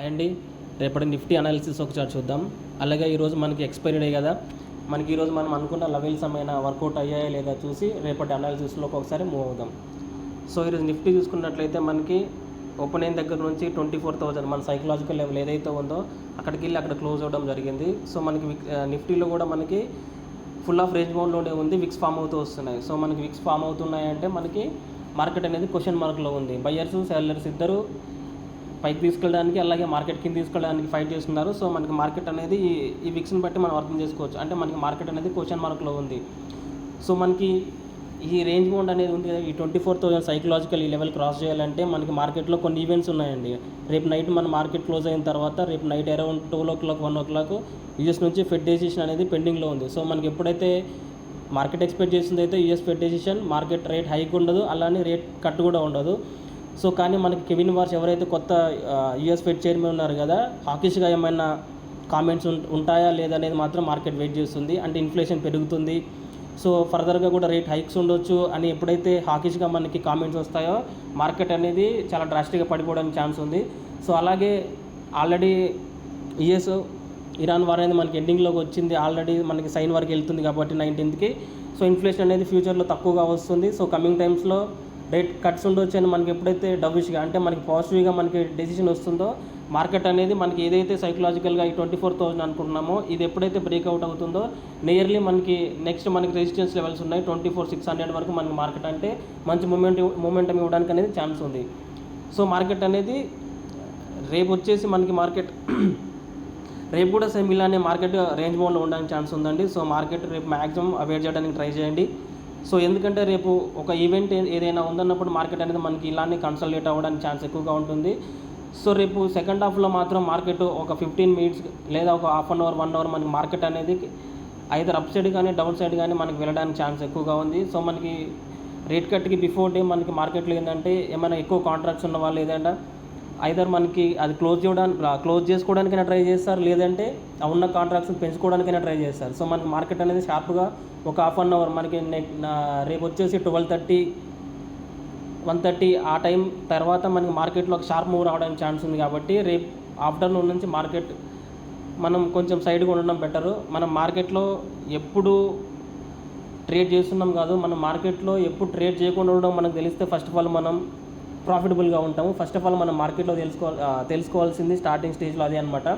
అండి రేపటి Nifty analysis ఒకసారి చూద్దాం. అలాగే ఈరోజు మనకి ఎక్స్పైరీ డే కదా, మనకి ఈరోజు మనం అనుకున్న లెవెల్స్ ఏమైనా వర్కౌట్ అయ్యాయా లేదా చూసి రేపటి అనాలిసిస్లోకి ఒకసారి మూవ్ అవుదాం. సో ఈరోజు నిఫ్టీ చూసుకున్నట్లయితే మనకి ఓపెన్ అయిన దగ్గర నుంచి 24,000 మన సైకలాజికల్ లెవెల్ ఏదైతే ఉందో అక్కడికి వెళ్ళి అక్కడ క్లోజ్ అవ్వడం జరిగింది. సో మనకి నిఫ్టీలో కూడా మనకి ఫుల్ ఆఫ్ రేంజ్ బౌండ్లోనే ఉంది, విక్స్ ఫామ్ అవుతూ వస్తున్నాయి. సో మనకి విక్స్ ఫామ్ అవుతున్నాయంటే మనకి మార్కెట్ అనేది క్వశ్చన్ మార్క్లో ఉంది. బయ్యర్స్ సెల్లర్స్ ఇద్దరు పైకి తీసుకెళ్ళడానికి అలాగే మార్కెట్ కింద తీసుకెళ్ళడానికి ఫైట్ చేస్తున్నారు. సో మనకి మార్కెట్ అనేది ఈ విక్స్ని బట్టి మనం అర్థం చేసుకోవచ్చు. అంటే మనకి మార్కెట్ అనేది క్వశ్చన్ మార్క్లో ఉంది. సో మనకి ఈ రేంజ్ బౌండ్ అనేది ఉంది, ఈ 24,000 సైకలాజికల్ ఈ లెవెల్ క్రాస్ చేయాలంటే మనకి మార్కెట్లో కొన్ని ఈవెంట్స్ ఉన్నాయండి. రేపు నైట్ మన మార్కెట్ క్లోజ్ అయిన తర్వాత రేపు night around 12 o'clock 1 o'clock US నుంచి ఫెడ్ డెసిషన్ అనేది పెండింగ్లో ఉంది. సో మనకి ఎప్పుడైతే మార్కెట్ ఎక్స్పెక్ట్ చేసింది అయితే US fed decision market rate hike ఉండదు, అలానే రేట్ కట్ కూడా ఉండదు. సో కానీ మనకి కెవిన్ వార్ష్ ఎవరైతే కొత్త యూఎస్ ఫెడ్ చైర్మన్ ఉన్నారు కదా, హాకిష్గా ఏమైనా కామెంట్స్ ఉంటాయా లేదా అనేది మాత్రం మార్కెట్ వెయిట్ చేస్తుంది. అంటే ఇన్ఫ్లేషన్ పెరుగుతుంది, సో ఫర్దర్గా కూడా రేట్ హైక్స్ ఉండొచ్చు అని ఎప్పుడైతే హాకిష్గా మనకి కామెంట్స్ వస్తాయో మార్కెట్ అనేది చాలా డ్రాస్టిక్గా పడిపోవడానికి ఛాన్స్ ఉంది. సో అలాగే ఆల్రెడీ యుఎస్ ఇరాన్ వార్ అనేది మనకి ఎండింగ్లోకి వచ్చింది, ఆల్రెడీ మనకి సైన్ వరకు వెళ్తుంది కాబట్టి 19th సో ఇన్ఫ్లేషన్ అనేది ఫ్యూచర్లో తక్కువగా వస్తుంది. సో కమింగ్ టైమ్స్లో రేట్ కట్స్ ఉండొచ్చు అని మనకి ఎప్పుడైతే డవిష్గా అంటే మనకి పాజిటివ్గా మనకి డెసిషన్ వస్తుందో మార్కెట్ అనేది మనకి ఏదైతే సైకలాజికల్గా ఈ 24,000 అనుకుంటున్నామో ఇది ఎప్పుడైతే బ్రేక్అవుట్ అవుతుందో నియర్లీ మనకి నెక్స్ట్ మనకి రెసిస్టెన్స్ లెవెల్స్ ఉన్నాయి 24,600 వరకు మనకి మార్కెట్ అంటే మంచి మూమెంటం ఇవ్వడానికి అనేది ఛాన్స్ ఉంది. సో మార్కెట్ అనేది రేపు వచ్చేసి మనకి మార్కెట్ రేపు కూడా సేమ్ ఇలానే మార్కెట్ రేంజ్ బౌండ్లో ఉండడానికి ఛాన్స్ ఉందండి. సో మార్కెట్ రేపు మ్యాక్సిమం అవాయిడ్ చేయడానికి ట్రై చేయండి. సో ఎందుకంటే రేపు ఒక ఈవెంట్ ఏదైనా ఉందన్నప్పుడు మార్కెట్ అనేది మనకి ఇలానే కన్సల్టేట్ అవ్వడానికి ఛాన్స్ ఎక్కువగా ఉంటుంది. సో రేపు సెకండ్ హాఫ్లో మాత్రం మార్కెట్ ఒక 15 minutes లేదా ఒక హాఫ్ అన్ అవర్ 1 hour మనకి మార్కెట్ అనేది ఐదర్ అప్ సైడ్ కానీ డౌన్ సైడ్ కానీ మనకి వెళ్ళడానికి ఛాన్స్ ఎక్కువగా ఉంది. సో మనకి రేట్ కట్కి బిఫోర్ డే మనకి మార్కెట్లో ఏంటంటే ఏమైనా ఎక్కువ కాంట్రాక్ట్స్ ఉన్న వాళ్ళు ఏదంటే ఐదర్ మనకి అది క్లోజ్ చేసుకోవడానికైనా ట్రై చేస్తారు, లేదంటే ఉన్న కాంట్రాక్ట్స్ పెంచుకోవడానికైనా ట్రై చేస్తారు. సో మనకి మార్కెట్ అనేది షార్ప్గా ఒక హాఫ్ అన్ అవర్ మనకి రేపు వచ్చేసి 12:30 1:30 ఆ టైం తర్వాత మనకి మార్కెట్లో ఒక షార్ప్ మూవ్ రావడానికి ఛాన్స్ ఉంది. కాబట్టి రేపు ఆఫ్టర్నూన్ నుంచి మార్కెట్ మనం కొంచెం సైడ్గా ఉండడం బెటరు. మనం మార్కెట్లో ఎప్పుడు ట్రేడ్ చేస్తున్నాం కాదు, మనం మార్కెట్లో ఎప్పుడు ట్రేడ్ చేయకుండా ఉండడం మనకు తెలిస్తే ఫస్ట్ ఆఫ్ ఆల్ మనం ప్రాఫిటబుల్గా ఉంటాము. ఫస్ట్ ఆఫ్ ఆల్ మనం మార్కెట్లో తెలుసుకోవాల్సింది స్టార్టింగ్ స్టేజ్లో అదే అనమాట.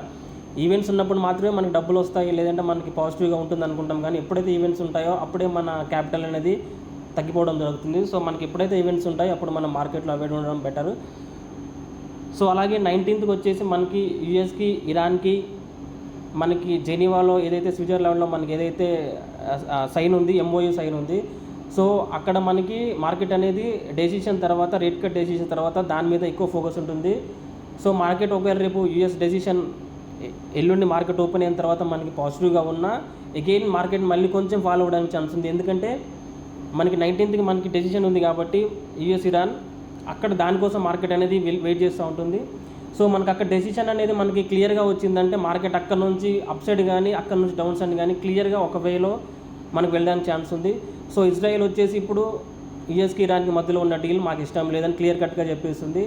ఈవెంట్స్ ఉన్నప్పుడు మాత్రమే మనకి డబ్బులు వస్తాయి, లేదంటే మనకి పాజిటివ్గా ఉంటుంది అనుకుంటాం. కానీ ఎప్పుడైతే ఈవెంట్స్ ఉంటాయో అప్పుడే మన క్యాపిటల్ అనేది తగ్గిపోవడం జరుగుతుంది. సో మనకి ఎప్పుడైతే ఈవెంట్స్ ఉంటాయో అప్పుడు మనం మార్కెట్లో అవాయిడ్ ఉండడం బెటర్. సో అలాగే 19th వచ్చేసి మనకి యూఎస్కి ఇరాన్కి మనకి జెనీవాలో ఏదైతే స్విట్జర్లాండ్లో మనకి ఏదైతే సైన్ ఉంది, ఎంఓయూ సైన్ ఉంది. సో అక్కడ మనకి మార్కెట్ అనేది డెసిషన్ తర్వాత రేట్ కట్ డెసిషన్ తర్వాత దాని మీద ఎక్కువ ఫోకస్ ఉంటుంది. సో మార్కెట్ ఒకవేళ రేపు యూఎస్ డెసిషన్ ఎల్లుండి మార్కెట్ ఓపెన్ అయిన తర్వాత మనకి పాజిటివ్గా ఉన్నా అగైన్ మార్కెట్ మళ్ళీ కొంచెం ఫాలో అవ్వడానికి ఛాన్స్ ఉంది. ఎందుకంటే మనకి 19th మనకి డెసిషన్ ఉంది కాబట్టి యూఎస్ ఇరాన్ అక్కడ దానికోసం మార్కెట్ అనేది వెయిట్ చేస్తూ ఉంటుంది. సో మనకి అక్కడ డెసిషన్ అనేది మనకి క్లియర్గా వచ్చిందంటే మార్కెట్ అక్కడ నుంచి అప్ సైడ్ కానీ అక్కడ నుంచి డౌన్ సైడ్ కానీ క్లియర్గా ఒక వేలో మనకు వెళ్ళడానికి ఛాన్స్ ఉంది. సో ఇజ్రాయెల్ వచ్చేసి ఇప్పుడు యూఎస్కి ఇరాన్కి మధ్యలో ఉన్న డీల్ మాకు ఇష్టం లేదని క్లియర్ కట్గా చెప్పేస్తుంది.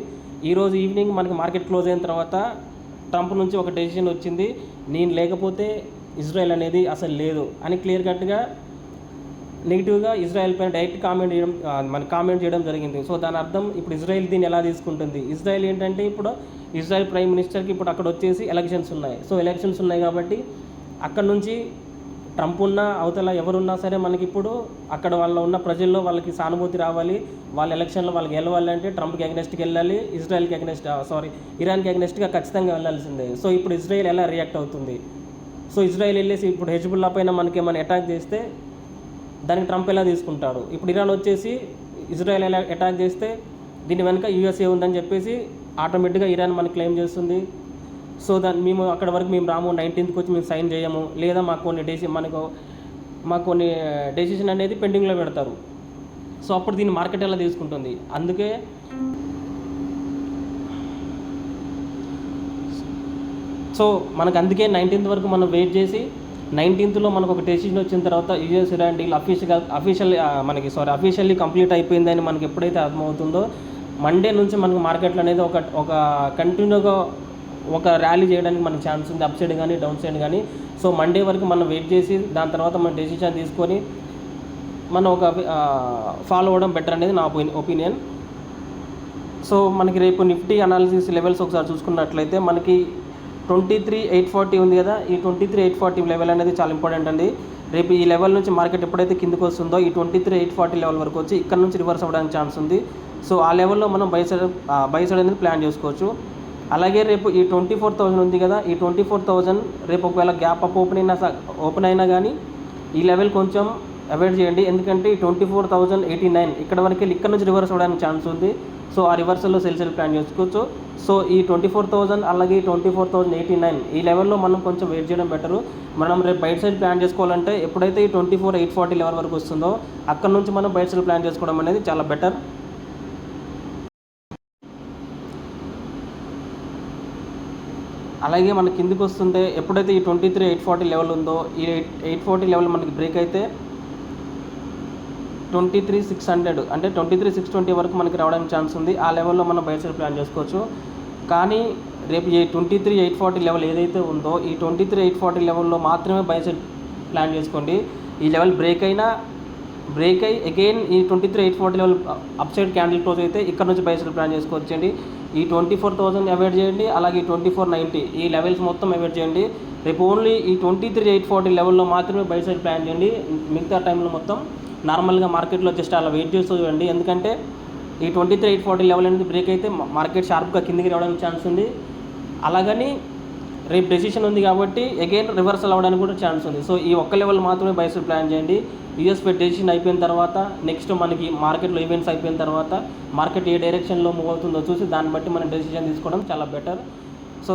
ఈరోజు ఈవినింగ్ మనకి మార్కెట్ క్లోజ్ అయిన తర్వాత ట్రంప్ నుంచి ఒక డెసిషన్ వచ్చింది, నేను లేకపోతే ఇజ్రాయెల్ అనేది అసలు లేదు అని క్లియర్ కట్గా నెగిటివ్గా ఇజ్రాయెల్ పైన డైరెక్ట్ కామెంట్ చేయడం జరిగింది. సో దాని అర్థం ఇప్పుడు ఇజ్రాయెల్ దీన్ని ఎలా తీసుకుంటుంది, ఇజ్రాయెల్ ఏంటంటే ఇప్పుడు ఇజ్రాయెల్ ప్రైమ్ మినిస్టర్కి ఇప్పుడు అక్కడ వచ్చేసి ఎలక్షన్స్ ఉన్నాయి. సో ఎలక్షన్స్ ఉన్నాయి కాబట్టి అక్కడ నుంచి ట్రంప్ ఉన్నా అవతల ఎవరున్నా సరే మనకి ఇప్పుడు అక్కడ వాళ్ళ ఉన్న ప్రజల్లో వాళ్ళకి సానుభూతి రావాలి, వాళ్ళ ఎలక్షన్లో వాళ్ళకి గెలవాలి అంటే ట్రంప్కి అగెనెస్ట్కి వెళ్ళాలి, ఇరాన్కి అగెనెస్ట్గా ఖచ్చితంగా వెళ్ళాల్సిందే. సో ఇప్పుడు ఇజ్రాయెల్ ఎలా రియాక్ట్ అవుతుంది, సో ఇజ్రాయెల్ వెళ్ళేసి ఇప్పుడు హెజ్బుల్లా పైన మనకి ఏమైనా అటాక్ చేస్తే దానికి ట్రంప్ ఎలా తీసుకుంటాడు, ఇప్పుడు ఇరాన్ వచ్చేసి ఇజ్రాయెల్ ఎలా అటాక్ చేస్తే దీని వెనుక యూఎస్ఏ ఉందని చెప్పేసి ఆటోమేటిక్గా ఇరాన్ మనకి క్లెయిమ్ చేస్తుంది. సో మేము అక్కడ వరకు మేము రాము, 19th వచ్చి మేము సైన్ చేయము, లేదా మాకు కొన్ని డెసిషన్ అనేది పెండింగ్లో పెడతారు. సో అప్పుడు దీన్ని మార్కెట్ ఎలా తీసుకుంటుంది. అందుకే సో మనకు అందుకే 19th వరకు మనం వెయిట్ చేసి 19th మనకు ఒక డెసిషన్ వచ్చిన తర్వాత US Iran deal officially complete అయిపోయిందని మనకి ఎప్పుడైతే అర్థమవుతుందో మండే నుంచి మనకు మార్కెట్లో అనేది ఒక కంటిన్యూగా ఒక ర్యాలీ చేయడానికి మనకు ఛాన్స్ ఉంది, అప్ సైడ్ కానీ డౌన్ సైడ్ కానీ. సో మండే వరకు మనం వెయిట్ చేసి దాని తర్వాత మనం డెసిషన్ తీసుకొని మనం ఒక ఫాలో అవ్వడం బెటర్ అనేది నా ఒపీనియన్. సో మనకి రేపు నిఫ్టీ అనాలిసిస్ లెవెల్స్ ఒకసారి చూసుకున్నట్లయితే మనకి 23,840 ఉంది కదా, ఈ 23,840 లెవెల్ అనేది చాలా ఇంపార్టెంట్ అండి. రేపు ఈ లెవెల్ నుంచి మార్కెట్ ఎప్పుడైతే కిందకు వస్తుందో ఈ 23,840 లెవెల్ వరకు వచ్చి ఇక్కడ నుంచి రివర్స్ అవ్వడానికి ఛాన్స్ ఉంది. సో ఆ లెవెల్లో మనం బై సైడ్ అనేది ప్లాన్ చేసుకోవచ్చు. అలాగే రేపు ఈ 24,000 ఉంది కదా, ఈ 24,000 రేపు ఒకవేళ గ్యాప్ అప్ ఓపెన్ అయినా కానీ ఈ లెవెల్ కొంచెం అవాయిడ్ చేయండి. ఎందుకంటే ఈ 24,089 ఇక్కడ వరకు వెళ్ళి ఇక్కడ నుంచి రివర్స్ అవ్వడానికి ఛాన్స్ ఉంది. సో ఆ రివర్సల్లో సెల్ ప్లాన్ చేసుకోవచ్చు. సో ఈ 24,000 అలాగే 24,089 ఈ లెవెల్లో మనం కొంచెం వెయిట్ చేయడం బెటరు. మనం రేపు బయట సైడ్ ప్లాన్ చేసుకోవాలంటే ఎప్పుడైతే ఈ 24,840 లెవెల్ వరకు వస్తుందో అక్కడ నుంచి మనం బయట సైడ్ ప్లాన్ చేసుకోవడం అనేది చాలా బెటర్. అలాగే మన కిందికి వస్తుంటే ఎప్పుడైతే ఈ 23,840 లెవెల్ ఉందో ఈ 840 లెవెల్ మనకి బ్రేక్ అయితే 23,600 అంటే 23,620 వరకు మనకి రావడానికి ఛాన్స్ ఉంది. ఆ లెవెల్లో మనం బయట సైడ్ ప్లాన్ చేసుకోవచ్చు. కానీ రేపు ఈ 23,840 లెవెల్ ఏదైతే ఉందో ఈ 23,840 లెవెల్లో మాత్రమే బయట సైడ్ ప్లాన్ చేసుకోండి. ఈ లెవెల్ బ్రేక్ అయ్యి అగైన్ ఈ 23,840 level up side candle close అయితే ఇక్కడ నుంచి బయట సైడ్ ప్లాన్ చేసుకోవచ్చండి. ఈ 24,000 అవాయిడ్ చేయండి, అలాగే 24,90 ఈ లెవెల్స్ మొత్తం అవాయిడ్ చేయండి. రేపు ఓన్లీ ఈ 23,840 లెవెల్లో మాత్రమే బయట సైడ్ ప్లాన్ చేయండి. మిగతా టైంలో మొత్తం నార్మల్గా మార్కెట్లో జస్ట్ అలా వెయిట్ చేస్తూ చూడండి. ఎందుకంటే ఈ 23,840 లెవెల్ అనేది బ్రేక్ అయితే మార్కెట్ షార్ప్గా కిందికి రావడానికి ఛాన్స్ ఉంది. అలాగని రేపు డెసిషన్ ఉంది కాబట్టి అగైన్ రివర్సల్ అవ్వడానికి కూడా ఛాన్స్ ఉంది. సో ఈ ఒక్క లెవెల్ మాత్రమే బై సైడ్ ప్లాన్ చేయండి. యూఎస్ ఫెడ్ డెసిషన్ అయిపోయిన తర్వాత నెక్స్ట్ మనకి మార్కెట్లో ఈవెంట్స్ అయిపోయిన తర్వాత మార్కెట్ ఏ డైరెక్షన్లో మూవ్ అవుతుందో చూసి దాన్ని బట్టి మనం డెసిషన్ తీసుకోవడం చాలా బెటర్. సో